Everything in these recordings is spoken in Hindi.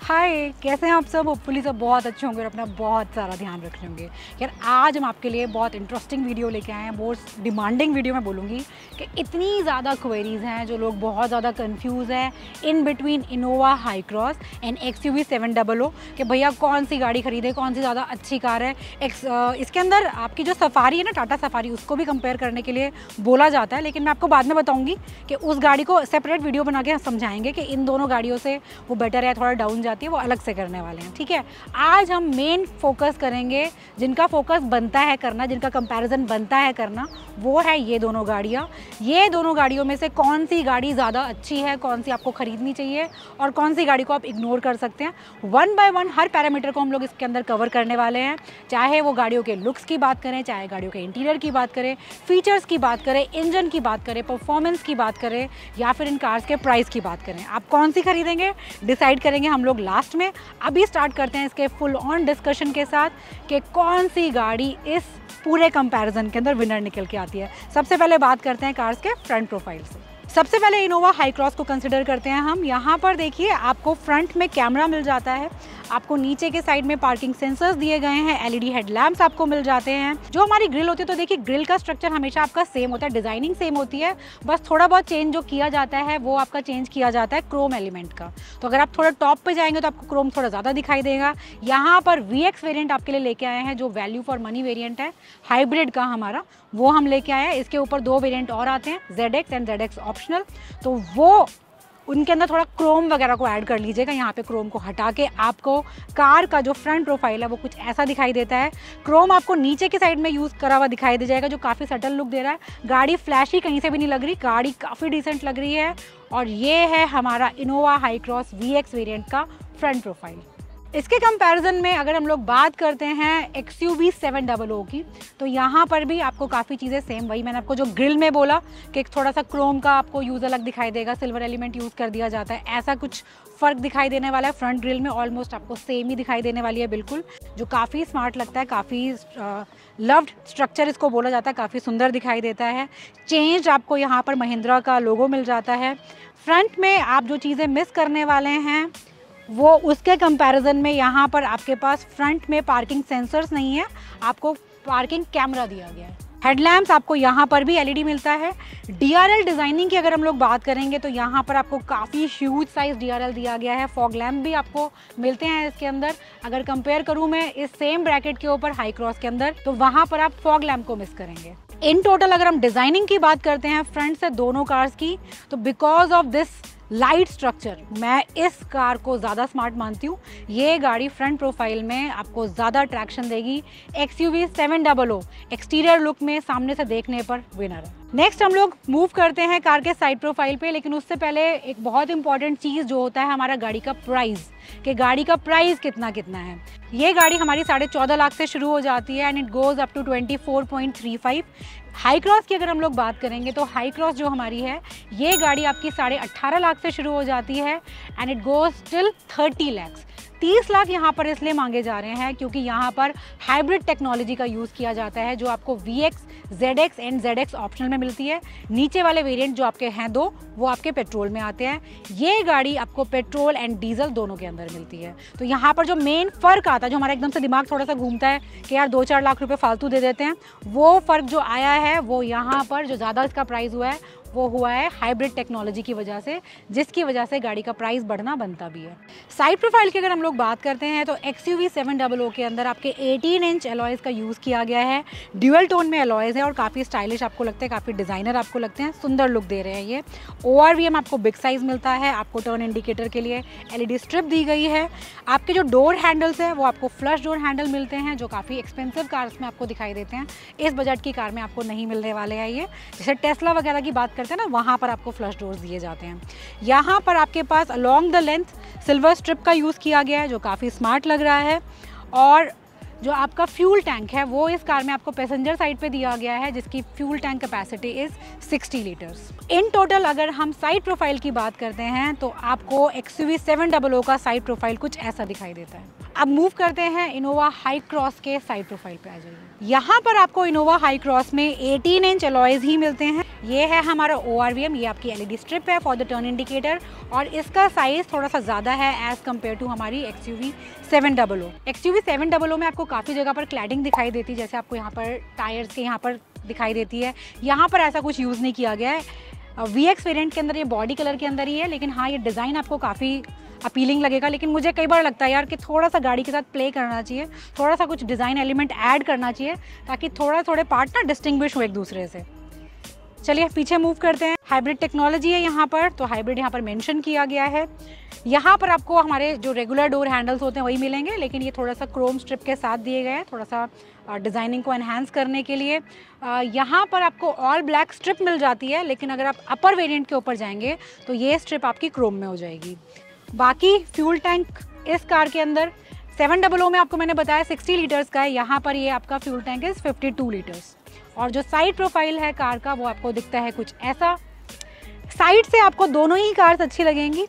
हाय, कैसे हैं आप सब? होपफुली सब बहुत अच्छे होंगे और अपना बहुत सारा ध्यान रख रहे होंगे। यार आज हम आपके लिए बहुत इंटरेस्टिंग वीडियो लेके आए हैं, बहुत डिमांडिंग वीडियो मैं बोलूँगी कि इतनी ज़्यादा क्वेरीज़ हैं, जो लोग बहुत ज़्यादा कंफ्यूज हैं in between Innova high cross and XUV 700 कि भैया कौन सी गाड़ी खरीदे, कौन सी ज़्यादा अच्छी कार है। इसके अंदर आपकी जो सफारी है ना, टाटा सफारी, उसको भी कंपेयर करने के लिए बोला जाता है, लेकिन मैं आपको बाद में बताऊँगी कि उस गाड़ी को सेपरेट वीडियो बना के समझाएंगे कि इन दोनों गाड़ियों से वो बेटर है, थोड़ा डाउन जाती है, वो अलग से करने वाले हैं। ठीक है, आज हम मेन फोकस करेंगे, जिनका फोकस बनता है करना, जिनका कंपैरिजन बनता है करना, वो है ये दोनों गाड़ियाँ। ये दोनों गाड़ियों में से कौन सी गाड़ी ज़्यादा अच्छी है, कौन सी आपको खरीदनी चाहिए और कौन सी गाड़ी को आप इग्नोर कर सकते हैं। One by one her parameter को हम लोग इसके अंदर कवर करने वाले हैं, चाहे वो गाड़ियों के लुक्स की बात करें, चाहे गाड़ियों के इंटीरियर की बात करें, फीचर्स की बात करें, इंजन की बात करें, परफॉर्मेंस की बात करें, या फिर इन कार्स के प्राइस की बात करें। आप कौन सी खरीदेंगे डिसाइड करेंगे हम लोग लास्ट में। अभी स्टार्ट करते हैं इसके फुल ऑन डिस्कशन के साथ कि कौन सी गाड़ी इस पूरे कंपैरिजन के अंदर विनर निकल के आती है। सबसे पहले बात करते हैं कार्स के फ्रंट प्रोफाइल से। सबसे पहले इनोवा हाई क्रॉस को कंसिडर करते हैं हम। यहाँ पर देखिए, आपको फ्रंट में कैमरा मिल जाता है, आपको नीचे के साइड में पार्किंग सेंसर्स दिए गए हैं, LED हेडलैम्प्स आपको मिल जाते हैं। जो हमारी ग्रिल होती है, तो देखिए ग्रिल का स्ट्रक्चर हमेशा आपका सेम होता है, डिजाइनिंग सेम होती है, बस थोड़ा बहुत चेंज जो किया जाता है वो आपका चेंज किया जाता है क्रोम एलिमेंट का। तो अगर आप थोड़ा टॉप पे जाएंगे तो आपको क्रोम थोड़ा ज़्यादा दिखाई देगा। यहाँ पर VX वेरियंट आपके लिए लेके आए हैं, जो वैल्यू फॉर मनी वेरियंट है, हाइब्रिड का हमारा, वो हम लेके आए हैं। इसके ऊपर 2 वेरियंट और आते हैं, ZX एंड ZX ऑप्शनल, तो वो उनके अंदर थोड़ा क्रोम वगैरह को ऐड कर लीजिएगा। यहाँ पे क्रोम को हटा के आपको कार का जो फ्रंट प्रोफाइल है वो कुछ ऐसा दिखाई देता है। क्रोम आपको नीचे की साइड में यूज़ करा हुआ दिखाई दे जाएगा, जो काफ़ी सटल लुक दे रहा है। गाड़ी फ्लैशी कहीं से भी नहीं लग रही, गाड़ी काफ़ी डिसेंट लग रही है। और ये है हमारा Innova high cross VX variant का फ्रंट प्रोफाइल। इसके कंपैरिजन में अगर हम लोग बात करते हैं XUV 700 की, तो यहाँ पर भी आपको काफ़ी चीज़ें सेम, वही मैंने आपको जो ग्रिल में बोला कि थोड़ा सा क्रोम का आपको यूज़ अलग दिखाई देगा, सिल्वर एलिमेंट यूज़ कर दिया जाता है, ऐसा कुछ फ़र्क दिखाई देने वाला है। फ्रंट ग्रिल में ऑलमोस्ट आपको सेम ही दिखाई देने वाली है बिल्कुल, जो काफ़ी स्मार्ट लगता है, काफ़ी लव्ड स्ट्रक्चर इसको बोला जाता है, काफ़ी सुंदर दिखाई देता है। चेंज आपको यहाँ पर महिंद्रा का लोगो मिल जाता है। फ्रंट में आप जो चीज़ें मिस करने वाले हैं वो उसके कंपैरिजन में यहाँ पर आपके पास फ्रंट में पार्किंग सेंसर्स नहीं है, आपको पार्किंग कैमरा दिया गया है। हेडलैम्प्स आपको यहाँ पर भी LED मिलता है। DRL डिज़ाइनिंग की अगर हम लोग बात करेंगे तो यहाँ पर आपको काफ़ी ह्यूज साइज DRL दिया गया है। फॉग लैम्प भी आपको मिलते हैं इसके अंदर। अगर कंपेयर करूँ मैं इस सेम ब्रैकेट के ऊपर हाई क्रॉस के अंदर, तो वहाँ पर आप फॉग लैम्प को मिस करेंगे। इन टोटल अगर हम डिज़ाइनिंग की बात करते हैं फ्रंट से दोनों कार्स की, तो because of this light structure मैं इस कार को ज़्यादा स्मार्ट मानती हूँ। ये गाड़ी फ्रंट प्रोफाइल में आपको ज़्यादा अट्रैक्शन देगी। XUV 700 एक्सटीरियर लुक में सामने से देखने पर विनर है। नेक्स्ट हम लोग मूव करते हैं कार के साइड प्रोफाइल पे, लेकिन उससे पहले एक बहुत इंपॉर्टेंट चीज़ जो होता है हमारा गाड़ी का प्राइस, कि गाड़ी का प्राइस कितना है। ये गाड़ी हमारी 14.5 लाख से शुरू हो जाती है and it goes up to 24.35। Hycross की अगर हम लोग बात करेंगे तो हाई क्रॉस जो हमारी है, ये गाड़ी आपकी 18.5 लाख से शुरू हो जाती है and it goes till 30 lakh. 30 lakh यहाँ पर इसलिए मांगे जा रहे हैं क्योंकि यहाँ पर हाइब्रिड टेक्नोलॉजी का यूज़ किया जाता है, जो आपको VX, ZX and ZX optional में मिलती है। नीचे वाले वेरिएंट जो आपके हैं 2, वो आपके पेट्रोल में आते हैं। ये गाड़ी आपको पेट्रोल एंड डीजल दोनों के अंदर मिलती है। तो यहाँ पर जो मेन फ़र्क आता है, जो हमारा एकदम से दिमाग थोड़ा सा घूमता है कि यार 2-4 लाख रुपए फालतू दे देते हैं, वो फ़र्क जो आया है वो यहाँ पर जो ज़्यादा इसका प्राइस हुआ है वो हुआ है हाइब्रिड टेक्नोलॉजी की वजह से, जिसकी वजह से गाड़ी का प्राइस बढ़ना बनता भी है। साइड प्रोफाइल की अगर हम लोग बात करते हैं तो XUV 700 के अंदर आपके 18 इंच अलॉयज़ का यूज़ किया गया है। ड्यूअल टोन में अलॉयज़ है और काफ़ी स्टाइलिश आपको लगते हैं, काफ़ी डिज़ाइनर आपको लगते हैं, सुंदर लुक दे रहे हैं ये। ORVM आपको बिग साइज़ मिलता है। आपको टर्न इंडिकेटर के लिए LED स्ट्रिप दी गई है। आपके जो डोर हैंडल्स हैं वो आपको फ्लश डोर हैंडल मिलते हैं, जो काफ़ी एक्सपेंसिव कार्स में आपको दिखाई देते हैं। इस बजट की कार में आपको नहीं मिलने वाले हैं ये। जैसे टेस्ला वगैरह की बात करते हैं ना, वहाँ पर आपको फ्लश डोर्स दिए जाते हैं। यहाँ पर आपके पास along the length silver strip का यूज़ किया गया है, जो काफ़ी स्मार्ट लग रहा है। और जो आपका फ्यूल टैंक है वो इस कार में आपको पैसेंजर साइड पे दिया गया है, जिसकी fuel tank capacity is 60 litres. In total अगर हम साइड प्रोफाइल की बात करते हैं तो आपको XUV 700 का साइड प्रोफाइल कुछ ऐसा दिखाई देता है। अब मूव करते हैं इनोवा हाई क्रॉस के साइड प्रोफाइल पे आ जाइए। यहाँ पर आपको इनोवा हाई क्रॉस में 18 इंच अलॉयज़ ही मिलते हैं। ये है हमारा ORVM, ये आपकी LED स्ट्रिप है फॉर द टर्न इंडिकेटर, और इसका साइज़ थोड़ा सा ज़्यादा है एज़ कम्पेयर टू हमारी XUV 700। XUV 700 में आपको काफ़ी जगह पर क्लैडिंग दिखाई देती है, जैसे आपको यहाँ पर टायर्स के यहाँ पर दिखाई देती है। यहाँ पर ऐसा कुछ यूज़ नहीं किया गया है। VX वेरिएंट के अंदर ये बॉडी कलर के अंदर ही है, लेकिन हाँ ये डिज़ाइन आपको काफ़ी अपीलिंग लगेगा। लेकिन मुझे कई बार लगता है यार कि थोड़ा सा गाड़ी के साथ प्ले करना चाहिए, थोड़ा सा कुछ डिज़ाइन एलिमेंट ऐड करना चाहिए, ताकि थोड़े पार्ट ना डिस्टिंग्विश हो एक दूसरे से। चलिए पीछे मूव करते हैं। हाइब्रिड टेक्नोलॉजी है यहाँ पर, तो हाइब्रिड यहाँ पर मेंशन किया गया है। यहाँ पर आपको हमारे जो रेगुलर डोर हैंडल्स होते हैं वही मिलेंगे, लेकिन ये थोड़ा सा क्रोम स्ट्रिप के साथ दिए गए हैं, थोड़ा सा डिज़ाइनिंग को एनहांस करने के लिए। यहाँ पर आपको ऑल ब्लैक स्ट्रिप मिल जाती है, लेकिन अगर आप अपर वेरिएंट के ऊपर जाएंगे तो ये स्ट्रिप आपकी क्रोम में हो जाएगी। बाकी फ्यूल टैंक इस कार के अंदर 700 में आपको मैंने बताया 60 लीटर्स का है, यहाँ पर ये आपका फ्यूल टैंक इज़ 52 लीटर्स। और जो साइड प्रोफाइल है कार का वो आपको दिखता है कुछ ऐसा। साइड से आपको दोनों ही कार्स अच्छी लगेंगी।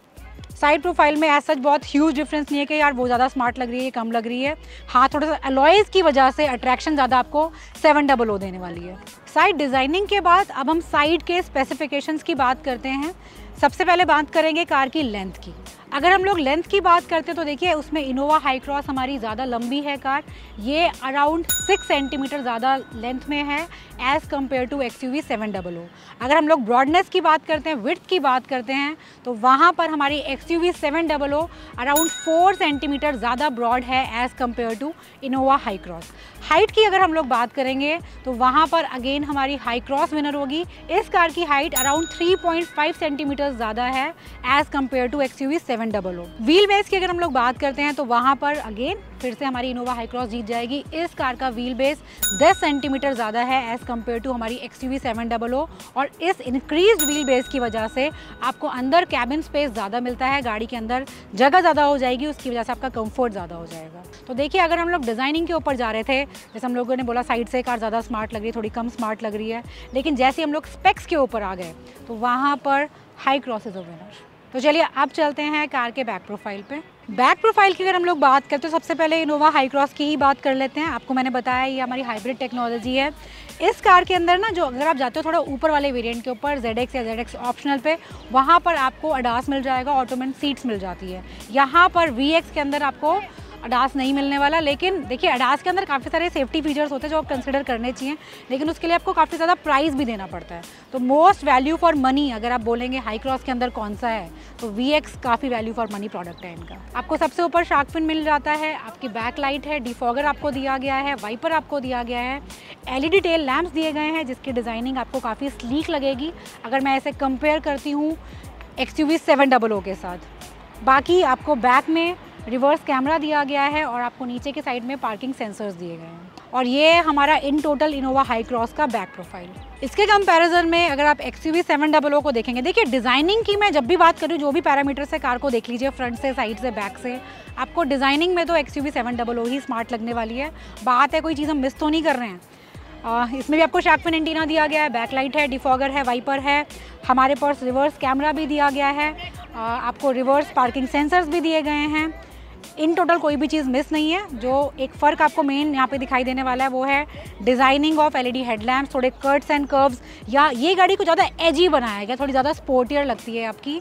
साइड प्रोफाइल में ऐसा बहुत ह्यूज डिफरेंस नहीं है कि यार वो ज़्यादा स्मार्ट लग रही है, कम लग रही है। हाँ, थोड़ा सा अलॉयज़ की वजह से अट्रैक्शन ज़्यादा आपको 700 देने वाली है। साइड डिज़ाइनिंग के बाद अब हम साइड के स्पेसिफिकेशंस की बात करते हैं। सबसे पहले बात करेंगे कार की लेंथ की। अगर हम लोग लेंथ की बात करते हैं तो देखिए उसमें इनोवा हाई क्रॉस हमारी ज़्यादा लंबी है कार, ये अराउंड 6 सेंटीमीटर ज़्यादा लेंथ में है एज़ कम्पेयर टू XUV 700। अगर हम लोग ब्रॉडनेस की बात करते हैं, विड्थ की बात करते हैं, तो वहाँ पर हमारी XUV 700 अराउंड 4 सेंटीमीटर ज़्यादा ब्रॉड है as compared to Innova Hycross. Height की अगर हम लोग बात करेंगे तो वहाँ पर अगेन हमारी हाई क्रॉस विनर होगी। इस कार की हाइट अराउंड 3.5 सेंटीमीटर ज़्यादा है as compared to XUV 700। Wheel base की अगर हम लोग बात करते हैं तो वहाँ पर अगेन फिर से हमारी इनोवा हाई क्रॉस जीत जाएगी। इस कार का व्हील बेस 10 सेंटीमीटर ज़्यादा है एज़ कम्पेयर टू हमारी XUV 700, और इस इंक्रीज्ड व्हील बेस की वजह से आपको अंदर कैबिन स्पेस ज़्यादा मिलता है, गाड़ी के अंदर जगह ज़्यादा हो जाएगी, उसकी वजह से आपका कंफर्ट ज़्यादा हो जाएगा। तो देखिए अगर हम लोग डिज़ाइनिंग के ऊपर जा रहे थे, जैसे हम लोगों ने बोला साइड से कार ज़्यादा स्मार्ट लग रही है, थोड़ी कम स्मार्ट लग रही है, लेकिन जैसे हम लोग स्पेक्स के ऊपर आ गए तो वहाँ पर high cross is a winner. तो चलिए अब चलते हैं कार के बैक प्रोफाइल पे। बैक प्रोफाइल की अगर हम लोग बात करते हैं तो सबसे पहले इनोवा हाई क्रॉस की ही बात कर लेते हैं। आपको मैंने बताया ये हमारी हाइब्रिड टेक्नोलॉजी है। इस कार के अंदर ना जो अगर आप जाते हो थोड़ा ऊपर वाले वेरिएंट के ऊपर ZX या ZX ऑप्शनल पे, वहाँ पर आपको अडास मिल जाएगा, ऑटोमेटिक सीट्स मिल जाती है। यहाँ पर VX के अंदर आपको अडास नहीं मिलने वाला, लेकिन देखिए अडास के अंदर काफ़ी सारे सेफ्टी फीचर्स होते हैं जो आप कंसिडर करने चाहिए, लेकिन उसके लिए आपको काफ़ी ज़्यादा प्राइस भी देना पड़ता है। तो मोस्ट वैल्यू फॉर मनी अगर आप बोलेंगे हाई क्रॉस के अंदर कौन सा है, तो VX काफ़ी वैल्यू फॉर मनी प्रोडक्ट है इनका। आपको सबसे ऊपर शार्क फिन मिल जाता है, आपकी बैक लाइट है, डिफॉगर आपको दिया गया है, वाइपर आपको दिया गया है, LED टेल लैंप्स दिए गए हैं जिसकी डिज़ाइनिंग आपको काफ़ी स्लीक लगेगी अगर मैं ऐसे कंपेयर करती हूँ XUV 700 के साथ। बाकी आपको बैक में रिवर्स कैमरा दिया गया है और आपको नीचे के साइड में पार्किंग सेंसर्स दिए गए हैं। और ये हमारा in total Innova high cross का बैक प्रोफाइल। इसके कंपैरिजन में अगर आप XUV 700 को देखेंगे, देखिए डिज़ाइनिंग की मैं जब भी बात करूँ, जो भी पैरामीटर्स है कार को देख लीजिए, फ्रंट से, साइड से, बैक से, आपको डिज़ाइनिंग में तो XUV 700 ही स्मार्ट लगने वाली है। बात है कोई चीज़ हम मिस तो नहीं कर रहे हैं। इसमें भी आपको शार्क फिन एंटीना दिया गया है, बैक लाइट है, डिफॉगर है, वाइपर है, हमारे पास रिवर्स कैमरा भी दिया गया है, आपको रिवर्स पार्किंग सेंसर्स भी दिए गए हैं। इन टोटल कोई भी चीज़ मिस नहीं है। जो एक फ़र्क आपको मेन यहाँ पे दिखाई देने वाला है वो है डिज़ाइनिंग ऑफ LED हेडलैम्प्स, थोड़े कट्स एंड कर्व्स, या ये गाड़ी को ज़्यादा एजी बनाया गया, थोड़ी ज़्यादा स्पोर्टियर लगती है आपकी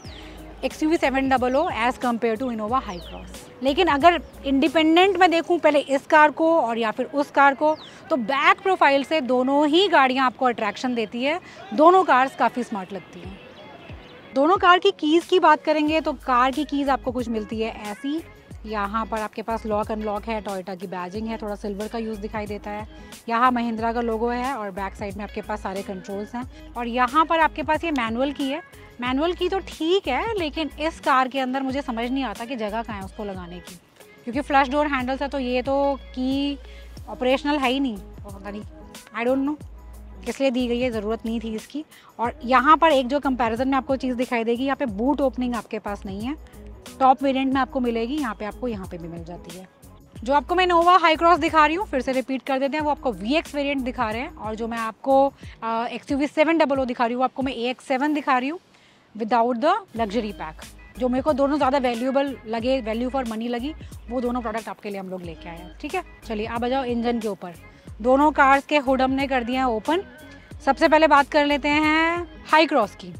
XUV 700 as compared to Innova Hycross. लेकिन अगर इंडिपेंडेंट में देखूँ पहले इस कार को और या फिर उस कार को, तो बैक प्रोफाइल से दोनों ही गाड़ियाँ आपको अट्रैक्शन देती है, दोनों कार्स काफ़ी स्मार्ट लगती हैं। दोनों कार की कीज़ की बात करेंगे तो कार की कीज़ आपको कुछ मिलती है ऐसी, यहाँ पर आपके पास लॉक अनलॉक है, टोयोटा की बैजिंग है, थोड़ा सिल्वर का यूज़ दिखाई देता है, यहाँ महिंद्रा का लोगो है और बैक साइड में आपके पास सारे कंट्रोल्स हैं। और यहाँ पर आपके पास ये मैनुअल की है। मैनुअल की तो ठीक है, लेकिन इस कार के अंदर मुझे समझ नहीं आता कि जगह कहाँ है उसको लगाने की, क्योंकि फ्लश डोर हैंडल्स है तो ये तो की ऑपरेशनल है ही नहीं, पता नहीं, आई डोंट नो किस लिए दी गई है, ज़रूरत नहीं थी इसकी। और यहाँ पर एक जो कंपैरिजन में आपको चीज़ दिखाई देगी, यहाँ पे बूट ओपनिंग आपके पास नहीं है, टॉप वेरिएंट में आपको मिलेगी, यहाँ पे आपको यहाँ पे भी मिल जाती है। जो आपको मैं इनोवा हाई क्रॉस दिखा रही हूँ, फिर से रिपीट कर देते हैं, वो आपको VX वेरिएंट दिखा रहे हैं, और जो मैं आपको XUV 700 दिखा रही हूँ, आपको मैं AX7 दिखा रही हूँ विदाउट द लग्जरी पैक। जो मेरे को दोनों ज़्यादा वैल्यूएबल लगे, वैल्यू फॉर मनी लगी, वो दोनों प्रोडक्ट आपके लिए हम लोग लेके आए हैं। ठीक है, चलिए अब आ जाओ इंजन के ऊपर। दोनों कार्स के हुड हमने कर दिए हैं ओपन। सबसे पहले बात कर लेते हैं हाई क्रॉस की।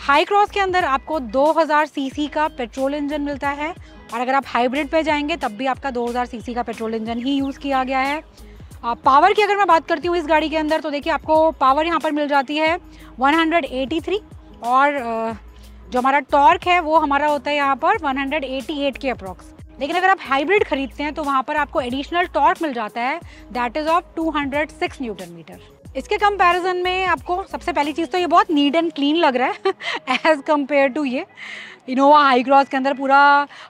हाई क्रॉस के अंदर आपको 2000 सीसी का पेट्रोल इंजन मिलता है, और अगर आप हाइब्रिड पे जाएंगे तब भी आपका 2000 सीसी का पेट्रोल इंजन ही यूज़ किया गया है। पावर की अगर मैं बात करती हूँ इस गाड़ी के अंदर, तो देखिए आपको पावर यहाँ पर मिल जाती है 183, और जो हमारा टॉर्क है वो हमारा होता है यहाँ पर 188 के अप्रॉक्स। लेकिन अगर आप हाइब्रिड खरीदते हैं तो वहाँ पर आपको एडिशनल टॉर्क मिल जाता है, that is of 206 newton metre. इसके कंपैरिजन में आपको सबसे पहली चीज़ तो ये बहुत नीट एंड क्लीन लग रहा है एज़ कम्पेयर टू ये इनोवा हाई क्रॉस के अंदर। पूरा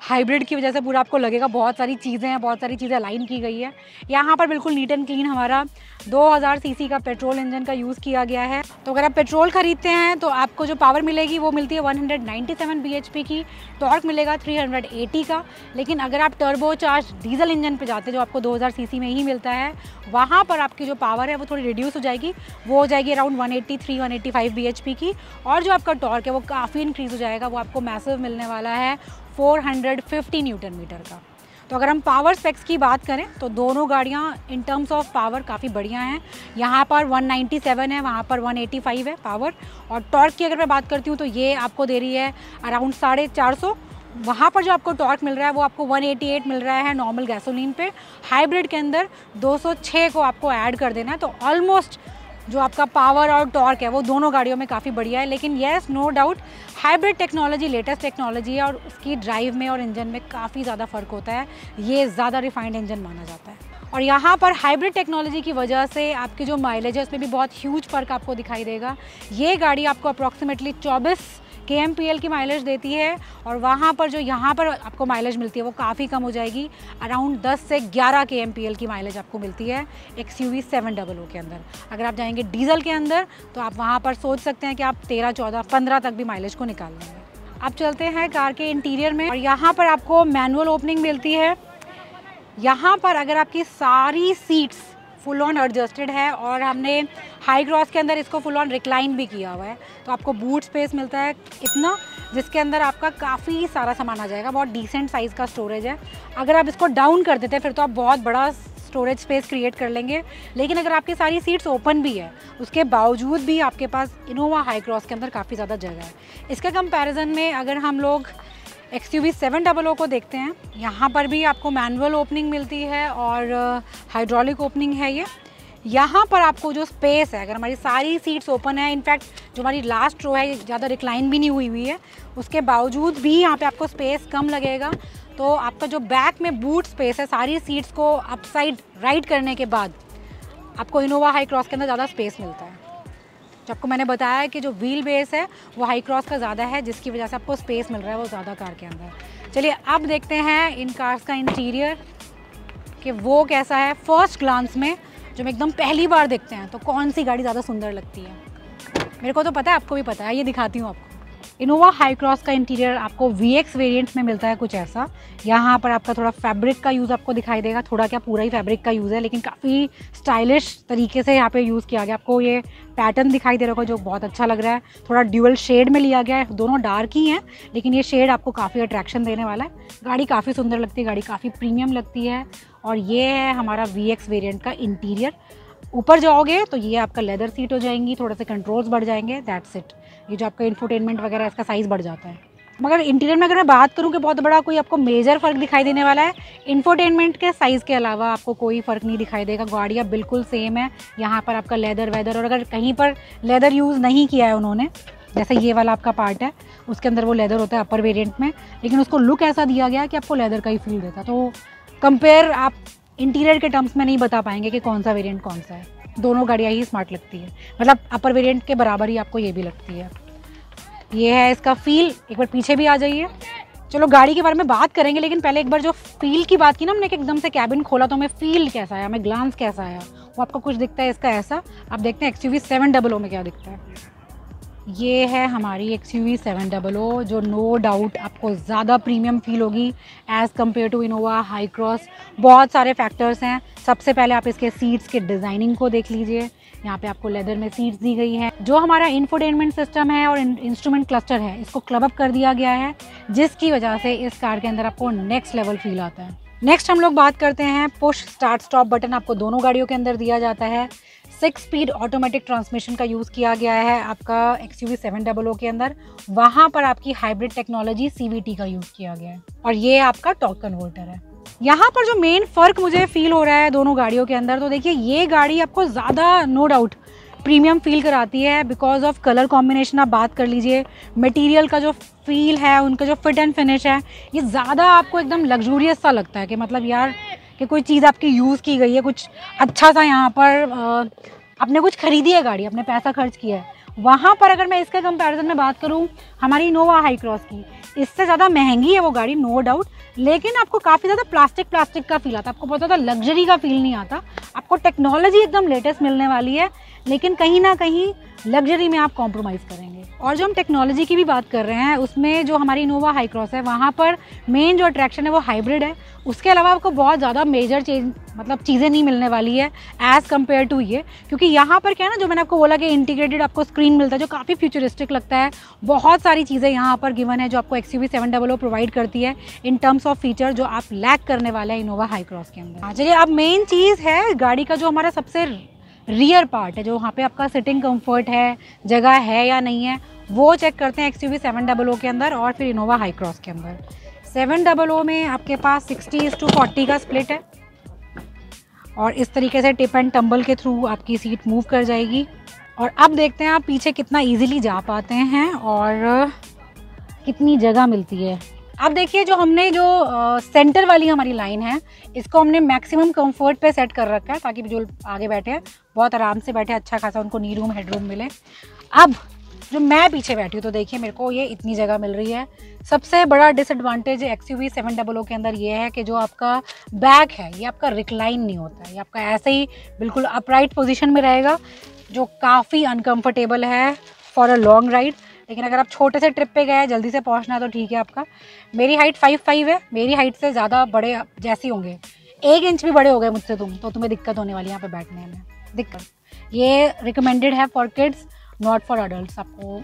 हाइब्रिड की वजह से पूरा आपको लगेगा बहुत सारी चीज़ें हैं, बहुत सारी चीज़ें अलाइन की गई है। यहाँ पर बिल्कुल नीट एंड क्लीन हमारा 2000 सीसी का पेट्रोल इंजन का यूज़ किया गया है। तो अगर आप पेट्रोल खरीदते हैं तो आपको जो पावर मिलेगी वो मिलती है 197 bhp की, टॉर्क मिलेगा 380 का। लेकिन अगर आप टर्बो चार्ज डीजल इंजन पे जाते हैं जो आपको 2000 सीसी में ही मिलता है, वहाँ पर आपकी जो पावर है वो थोड़ी रिड्यूस हो जाएगी, वो हो जाएगी अराउंड 183-185 bhp की। और जो आपका टॉर्क है वो काफ़ी इंक्रीज़ हो जाएगा, वो आपको मैसिव मिलने वाला है 450 न्यूटन मीटर का। तो अगर हम पावर स्पेक्स की बात करें तो दोनों गाड़ियाँ इन टर्म्स ऑफ पावर काफ़ी बढ़िया हैं। यहाँ पर 197 है, वहाँ पर 185 है पावर। और टॉर्क की अगर मैं बात करती हूँ तो ये आपको दे रही है अराउंड 450। वहाँ पर जो आपको टॉर्क मिल रहा है वो आपको 188 मिल रहा है नॉर्मल गैसोलीन पे। हाइब्रिड के अंदर 206 को आपको ऐड कर देना है, तो ऑलमोस्ट जो आपका पावर और टॉर्क है वो दोनों गाड़ियों में काफ़ी बढ़िया है। लेकिन yes, no doubt, hybrid technology latest technology है और उसकी ड्राइव में और इंजन में काफ़ी ज़्यादा फ़र्क होता है। ये ज़्यादा रिफाइंड इंजन माना जाता है, और यहाँ पर हाइब्रिड टेक्नोलॉजी की वजह से आपकी जो माइलेज है उसमें भी बहुत ह्यूज फ़र्क आपको दिखाई देगा। ये गाड़ी आपको अप्रॉक्सीमेटली 24 kmpl की माइलेज देती है, और वहाँ पर जो यहाँ पर आपको माइलेज मिलती है वो काफ़ी कम हो जाएगी, अराउंड 10 से 11 kmpl की माइलेज आपको मिलती है XUV 700 के अंदर। अगर आप जाएंगे डीजल के अंदर तो आप वहाँ पर सोच सकते हैं कि आप 13, 14, 15 तक भी माइलेज को निकाल लेंगे। अब चलते हैं कार के इंटीरियर में, और यहाँ पर आपको मैनुअल ओपनिंग मिलती है। यहाँ पर अगर आपकी सारी सीट्स फुल ऑन एडजस्टेड है, और हमने हाई क्रॉस के अंदर इसको फुल ऑन रिक्लाइन भी किया हुआ है, तो आपको बूट स्पेस मिलता है इतना, जिसके अंदर आपका काफ़ी सारा सामान आ जाएगा। बहुत डिसेंट साइज़ का स्टोरेज है। अगर आप इसको डाउन कर देते हैं फिर तो आप बहुत बड़ा स्टोरेज स्पेस क्रिएट कर लेंगे। लेकिन अगर आपकी सारी सीट्स ओपन भी है उसके बावजूद भी आपके पास इनोवा हाई क्रॉस के अंदर काफ़ी ज़्यादा जगह है। इसके कंपैरिजन में अगर हम लोग XUV 700 को देखते हैं, यहाँ पर भी आपको मैनुअल ओपनिंग मिलती है और हाइड्रोलिक ओपनिंग है ये। यहाँ पर आपको जो स्पेस है, अगर हमारी सारी सीट्स ओपन है, इनफैक्ट जो हमारी लास्ट रो है ज़्यादा रिक्लाइन भी नहीं हुई है, उसके बावजूद भी यहाँ पे आपको स्पेस कम लगेगा। तो आपका जो बैक में बूट स्पेस है, सारी सीट्स को अपसाइड राइट करने के बाद आपको इनोवा हाई क्रॉस के अंदर ज़्यादा स्पेस मिलता है। जो आपको मैंने बताया कि जो व्हील बेस है वो हाई क्रॉस का ज़्यादा है, जिसकी वजह से आपको स्पेस मिल रहा है वो ज़्यादा कार के अंदर। चलिए अब देखते हैं इन कार्स का इंटीरियर कि वो कैसा है। फर्स्ट ग्लांस में जब एकदम पहली बार देखते हैं तो कौन सी गाड़ी ज़्यादा सुंदर लगती है, मेरे को तो पता है, आपको भी पता है, ये दिखाती हूँ आपको। इनोवा हाई क्रॉस का इंटीरियर आपको VX वेरिएंट में मिलता है कुछ ऐसा। यहाँ पर आपका थोड़ा फैब्रिक का यूज़ आपको दिखाई देगा, थोड़ा क्या पूरा ही फैब्रिक का यूज़ है, लेकिन काफ़ी स्टाइलिश तरीके से यहाँ पे यूज़ किया गया। आपको ये पैटर्न दिखाई दे रहा होगा जो बहुत अच्छा लग रहा है, थोड़ा ड्यूअल शेड में लिया गया है। दोनों डार्क ही हैं लेकिन ये शेड आपको काफ़ी अट्रैक्शन देने वाला है। गाड़ी काफ़ी सुंदर लगती है, गाड़ी काफ़ी प्रीमियम लगती है। और ये है हमारा VX वेरिएंट का इंटीरियर। ऊपर जाओगे तो ये आपका लेदर सीट हो जाएंगी, थोड़े से कंट्रोल्स बढ़ जाएंगे, दैट्स इट। ये जो आपका इंफोटेनमेंट वगैरह इसका साइज़ बढ़ जाता है। मगर इंटीरियर में अगर मैं बात करूँ कि बहुत बड़ा कोई आपको मेजर फ़र्क दिखाई देने वाला है, इंफोटेनमेंट के साइज़ के अलावा आपको कोई फ़र्क नहीं दिखाई देगा। गाड़ियाँ बिल्कुल सेम है। यहाँ पर आपका लेदर वेदर, और अगर कहीं पर लेदर यूज़ नहीं किया है उन्होंने, जैसे ये वाला आपका पार्ट है उसके अंदर वो लेदर होता है अपर वेरिएंट में, लेकिन उसको लुक ऐसा दिया गया कि आपको लेदर का ही फील देता। तो कंपेयर आप इंटीरियर के टर्म्स में नहीं बता पाएंगे कि कौन सा वेरिएंट कौन सा है। दोनों गाड़ियाँ ही स्मार्ट लगती है, मतलब अपर वेरिएंट के बराबर ही आपको ये भी लगती है। ये है इसका फील। एक बार पीछे भी आ जाइए। चलो गाड़ी के बारे में बात करेंगे, लेकिन पहले एक बार जो फील की बात की ना हमने कि एकदम से कैबिन खोला तो हमें फील कैसा आया, हमें ग्लांस कैसा आया, वो आपको कुछ दिखता है इसका ऐसा। अब देखते हैं XUV 700 में क्या दिखता है। ये है हमारी XUV 700 जो नो डाउट आपको ज़्यादा प्रीमियम फील होगी as compared to Innova Hycross. बहुत सारे फैक्टर्स हैं। सबसे पहले आप इसके सीट्स के डिज़ाइनिंग को देख लीजिए। यहाँ पे आपको लेदर में सीट्स दी गई हैं। जो हमारा इंफोटेनमेंट सिस्टम है और इंस्ट्रूमेंट क्लस्टर है इसको क्लब अप कर दिया गया है, जिसकी वजह से इस कार के अंदर आपको नेक्स्ट लेवल फील आता है। नेक्स्ट हम लोग बात करते हैं पुश स्टार्ट स्टॉप बटन। आपको दोनों गाड़ियों के अंदर दिया जाता है। 6 स्पीड ऑटोमेटिक ट्रांसमिशन का यूज़ किया गया है आपका XUV 700 के अंदर। वहाँ पर आपकी हाइब्रिड टेक्नोलॉजी CVT का यूज़ किया गया है और ये आपका टॉर्क कन्वर्टर है। यहाँ पर जो मेन फ़र्क मुझे फील हो रहा है दोनों गाड़ियों के अंदर, तो देखिए ये गाड़ी आपको ज़्यादा नो डाउट प्रीमियम फील कराती है बिकॉज ऑफ कलर कॉम्बिनेशन। आप बात कर लीजिए, मटेरियल का जो फील है, उनका जो फिट एंड फिनिश है, ये ज़्यादा आपको एकदम लग्जूरियस सा लगता है कि मतलब यार कि कोई चीज़ आपकी यूज़ की गई है, कुछ अच्छा सा यहाँ पर आपने कुछ खरीदी है गाड़ी, आपने पैसा खर्च किया है। वहाँ पर अगर मैं इसके कंपैरिजन में बात करूँ हमारी इनोवा हाई क्रॉस की, इससे ज़्यादा महंगी है वो गाड़ी नो डाउट, लेकिन आपको काफ़ी ज़्यादा प्लास्टिक का फील आता है, आपको बहुत ज़्यादा लग्जरी का फील नहीं आता। आपको टेक्नोलॉजी एकदम लेटेस्ट मिलने वाली है, लेकिन कहीं ना कहीं लग्जरी में आप कॉम्प्रोमाइज़ करेंगे। और जो हम टेक्नोलॉजी की भी बात कर रहे हैं, उसमें जो हमारी इनोवा हाई क्रॉस है, वहाँ पर मेन जो अट्रैक्शन है वो हाइब्रिड है। उसके अलावा आपको बहुत ज़्यादा मेजर चेंज मतलब चीज़ें नहीं मिलने वाली है एज़ कम्पेयर टू ये, क्योंकि यहाँ पर क्या है ना, जो मैंने आपको बोला कि इंटीग्रेटेड आपको स्क्रीन मिलता है जो काफ़ी फ्यूचरिस्टिक लगता है। बहुत सारी चीज़ें यहाँ पर गिवन है जो आपको XUV 700 प्रोवाइड करती है इन टर्म्स ऑफ फीचर, जो आप लैक करने वाले हैं इनोवा हाई क्रॉस के अंदर। चलिए, अब मेन चीज़ है गाड़ी का जो हमारा सबसे रियर पार्ट है, जो वहाँ पे आपका सिटिंग कंफर्ट है, जगह है या नहीं है, वो चेक करते हैं XUV 700 के अंदर और फिर इनोवा हाई क्रॉस के अंदर। 700 में आपके पास 60:40 का स्प्लिट है और इस तरीके से टिप एंड टम्बल के थ्रू आपकी सीट मूव कर जाएगी। और अब देखते हैं आप पीछे कितना इजीली जा पाते हैं और कितनी जगह मिलती है। अब देखिए, जो हमने जो सेंटर वाली हमारी लाइन है, इसको हमने मैक्सिमम कंफर्ट पे सेट कर रखा है ताकि जो आगे बैठे हैं बहुत आराम से बैठे, अच्छा खासा उनको नी रूम हेड रूम मिले। अब जो मैं पीछे बैठी हूँ तो देखिए मेरे को ये इतनी जगह मिल रही है। सबसे बड़ा डिसएडवांटेज XUV 700 के अंदर ये है कि जो आपका बैक है ये आपका रिक्लाइन नहीं होता है, ये आपका ऐसे ही बिल्कुल अपराइट पोजीशन में रहेगा, जो काफ़ी अनकंफर्टेबल है फॉर अ लॉन्ग राइड। लेकिन अगर आप छोटे से ट्रिप पे गए, जल्दी से पहुंचना है तो ठीक है आपका। मेरी हाइट 5'5" है, मेरी हाइट से ज़्यादा बड़े जैसे होंगे, 1 इंच भी बड़े हो गए मुझसे तुम, तो तुम्हें दिक्कत होने वाली है यहाँ पे बैठने में। दिक्कत ये रिकमेंडेड है for kids, not for adult. आपको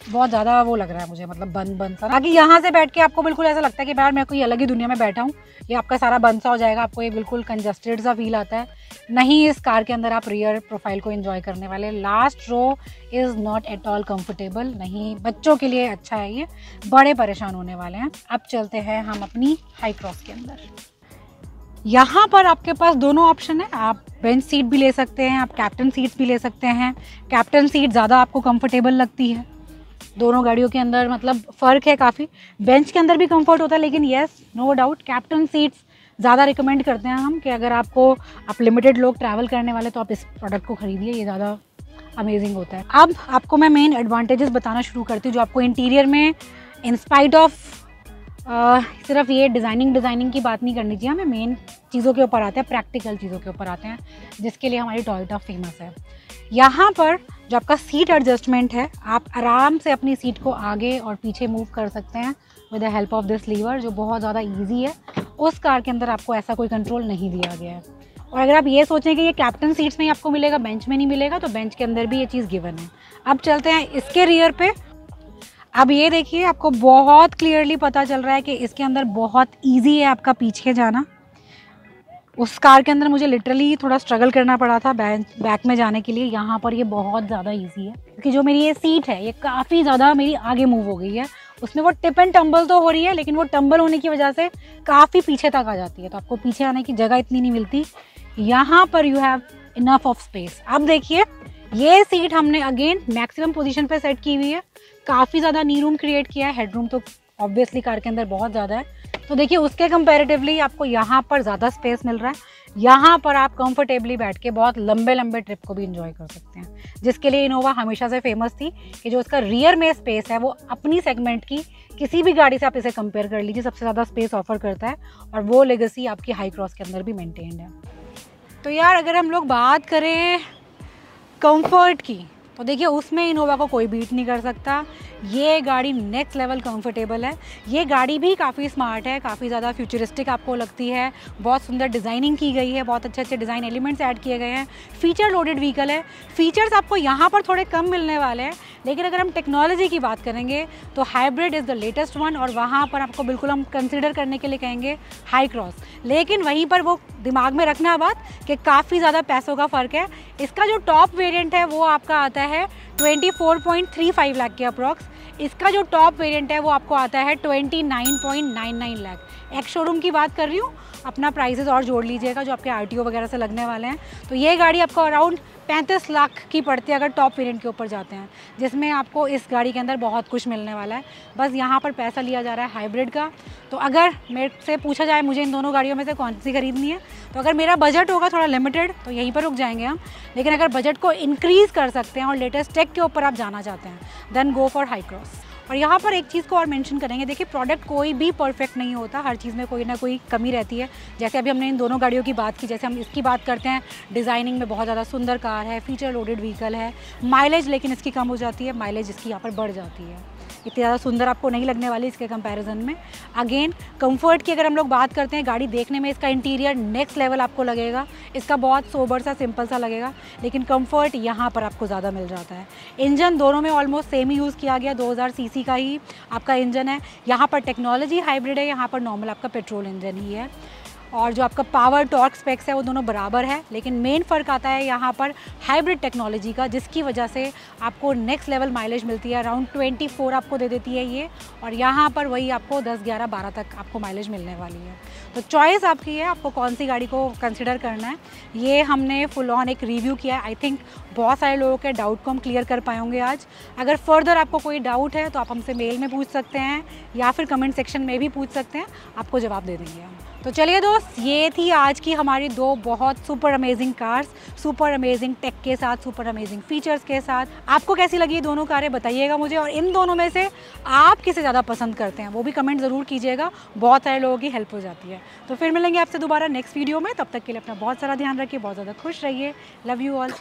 बहुत ज़्यादा वो लग रहा है मुझे, मतलब बंद सा, ताकि यहाँ से बैठ के आपको बिल्कुल ऐसा लगता है कि यार मैं कोई अलग ही दुनिया में बैठा हूँ। ये आपका सारा बंद सा हो जाएगा, आपको ये बिल्कुल कंजस्टेड सा फील आता है। नहीं, इस कार के अंदर आप रियर प्रोफाइल को एंजॉय करने वाले। Last row is not at all comfortable, नहीं, बच्चों के लिए अच्छा है, ये बड़े परेशान होने वाले हैं। अब चलते हैं हम अपनी हाई क्रॉस के अंदर। यहाँ पर आपके पास दोनों ऑप्शन है, आप बेंच सीट भी ले सकते हैं, आप कैप्टन सीट्स भी ले सकते हैं। कैप्टन सीट ज़्यादा आपको कंफर्टेबल लगती है दोनों गाड़ियों के अंदर, मतलब फ़र्क है काफ़ी। बेंच के अंदर भी कंफर्ट होता है, लेकिन yes no doubt captain seats ज़्यादा रिकमेंड करते हैं हम कि अगर आप लिमिटेड लोग ट्रैवल करने वाले तो आप इस प्रोडक्ट को खरीदिए, ये ज़्यादा अमेजिंग होता है। अब आपको मैं मेन एडवांटेजेस बताना शुरू करती हूँ जो आपको इंटीरियर में इंस्पाइट ऑफ सिर्फ ये डिज़ाइनिंग की बात नहीं करनी चाहिए, हमें मेन चीज़ों के ऊपर आते हैं, प्रैक्टिकल चीज़ों के ऊपर आते हैं, जिसके लिए हमारी टोयोटा फेमस है। यहाँ पर जो आपका सीट एडजस्टमेंट है, आप आराम से अपनी सीट को आगे और पीछे मूव कर सकते हैं with the help of this lever, जो बहुत ज़्यादा ईजी है। उस कार के अंदर आपको ऐसा कोई कंट्रोल नहीं दिया गया है। और अगर आप ये सोचें कि ये कैप्टन सीट्स में ही आपको मिलेगा, बेंच में नहीं मिलेगा, तो बेंच के अंदर भी ये चीज़ गिवन है। अब चलते हैं इसके रियर पे। अब ये देखिए, आपको बहुत क्लियरली पता चल रहा है कि इसके अंदर बहुत ईजी है आपका पीछे जाना। उस कार के अंदर मुझे लिटरली थोड़ा स्ट्रगल करना पड़ा था बैक में जाने के लिए, यहाँ पर ये बहुत ज़्यादा इजी है क्योंकि जो मेरी ये सीट है ये काफ़ी ज़्यादा मेरी आगे मूव हो गई है। उसमें वो टिप एंड टम्बल तो हो रही है, लेकिन वो टम्बल होने की वजह से काफ़ी पीछे तक आ जाती है, तो आपको पीछे आने की जगह इतनी नहीं मिलती। यहाँ पर you have enough of space. अब देखिए, ये सीट हमने अगेन मैक्सिमम पोजीशन पे सेट की हुई है, काफ़ी ज़्यादा नी रूम क्रिएट किया है। हेडरूम तो ऑब्वियसली कार के अंदर बहुत ज़्यादा है, तो देखिए उसके कंपैरेटिवली आपको यहाँ पर ज़्यादा स्पेस मिल रहा है। यहाँ पर आप कंफर्टेबली बैठ के बहुत लंबे ट्रिप को भी इंजॉय कर सकते हैं, जिसके लिए इनोवा हमेशा से फेमस थी कि जो इसका रियर में स्पेस है वो अपनी सेगमेंट की किसी भी गाड़ी से आप इसे कंपेयर कर लीजिए सबसे ज़्यादा स्पेस ऑफर करता है, और वो लेगेसी आपकी हाई क्रॉस के अंदर भी मेंटेन्ड है। तो यार अगर हम लोग बात करें कंफर्ट की, तो देखिए उसमें इनोवा को कोई बीट नहीं कर सकता। ये गाड़ी नेक्स्ट लेवल कंफर्टेबल है। ये गाड़ी भी काफ़ी स्मार्ट है, काफ़ी ज़्यादा फ्यूचरिस्टिक आपको लगती है। बहुत सुंदर डिज़ाइनिंग की गई है, बहुत अच्छे अच्छे डिज़ाइन एलिमेंट्स ऐड किए गए हैं। फीचर लोडेड व्हीकल है। फीचर्स आपको यहाँ पर थोड़े कम मिलने वाले हैं, लेकिन अगर हम टेक्नोलॉजी की बात करेंगे तो hybrid is the latest one, और वहाँ पर आपको बिल्कुल हम कंसिडर करने के लिए कहेंगे हाई क्रॉस। लेकिन वहीं पर वो दिमाग में रखना बात कि काफ़ी ज़्यादा पैसों का फ़र्क है। इसका जो टॉप वेरिएंट है वो आपका आता है 24.35 लाख के अप्रॉक्स। इसका जो टॉप वेरिएंट है वो आपको आता है 29.99 लाख। एक्स शोरूम की बात कर रही हूँ, अपना प्राइसेस और जोड़ लीजिएगा जो आपके आरटीओ वगैरह से लगने वाले हैं। तो ये गाड़ी आपको अराउंड 35 लाख की पड़ती है अगर टॉप वेरिएंट के ऊपर जाते हैं, जिसमें आपको इस गाड़ी के अंदर बहुत कुछ मिलने वाला है। बस यहाँ पर पैसा लिया जा रहा है हाइब्रिड का। तो अगर मेरे से पूछा जाए मुझे इन दोनों गाड़ियों में से कौन सी खरीदनी है, तो अगर मेरा बजट होगा थोड़ा लिमिटेड तो यहीं पर रुक जाएंगे हम। लेकिन अगर बजट को इंक्रीज़ कर सकते हैं और लेटेस्ट टेक के ऊपर आप जाना चाहते हैं, then go for Hycross. और यहाँ पर एक चीज़ को और मेंशन करेंगे, देखिए प्रोडक्ट कोई भी परफेक्ट नहीं होता, हर चीज़ में कोई ना कोई कमी रहती है। जैसे अभी हमने इन दोनों गाड़ियों की बात की, जैसे हम इसकी बात करते हैं, डिज़ाइनिंग में बहुत ज़्यादा सुंदर कार है, फीचर लोडेड व्हीकल है। माइलेज लेकिन इसकी कम हो जाती है, माइलेज इसकी यहाँ पर बढ़ जाती है। इतनी ज़्यादा सुंदर आपको नहीं लगने वाली इसके कंपैरिजन में। अगेन कंफर्ट की अगर हम लोग बात करते हैं, गाड़ी देखने में इसका इंटीरियर नेक्स्ट लेवल आपको लगेगा। इसका बहुत सोबर सा सिंपल सा लगेगा, लेकिन कंफर्ट यहाँ पर आपको ज़्यादा मिल जाता है। इंजन दोनों में ऑलमोस्ट सेम ही यूज़ किया गया, 2000 सीसी का ही आपका इंजन है। यहाँ पर टेक्नोलॉजी हाइब्रिड है, यहाँ पर नॉर्मल आपका पेट्रोल इंजन ही है। और जो आपका पावर टॉर्क स्पेक्स है वो दोनों बराबर है, लेकिन मेन फ़र्क आता है यहाँ पर हाइब्रिड टेक्नोलॉजी का, जिसकी वजह से आपको नेक्स्ट लेवल माइलेज मिलती है। अराउंड 24 आपको दे देती है ये, और यहाँ पर वही आपको 10, 11, 12 तक आपको माइलेज मिलने वाली है। तो चॉइस आपकी है, आपको कौन सी गाड़ी को कंसिडर करना है। ये हमने फुल ऑन एक रिव्यू किया है। आई थिंक बहुत सारे लोगों के डाउट को हम क्लियर कर पाए होंगे आज। अगर फर्दर आपको कोई डाउट है तो आप हमसे मेल में पूछ सकते हैं या फिर कमेंट सेक्शन में भी पूछ सकते हैं, आपको जवाब दे देंगे हम। तो चलिए दोस्त, ये थी आज की हमारी दो बहुत super amazing cars, super amazing tech के साथ, सुपर अमेजिंग फीचर्स के साथ। आपको कैसी लगी ये दोनों कारें बताइएगा मुझे, और इन दोनों में से आप किसे ज़्यादा पसंद करते हैं वो भी कमेंट ज़रूर कीजिएगा, बहुत सारे लोगों की हेल्प हो जाती है। तो फिर मिलेंगे आपसे दोबारा नेक्स्ट वीडियो में, तब तक के लिए अपना बहुत सारा ध्यान रखिए, बहुत ज़्यादा खुश रहिए। Love you all.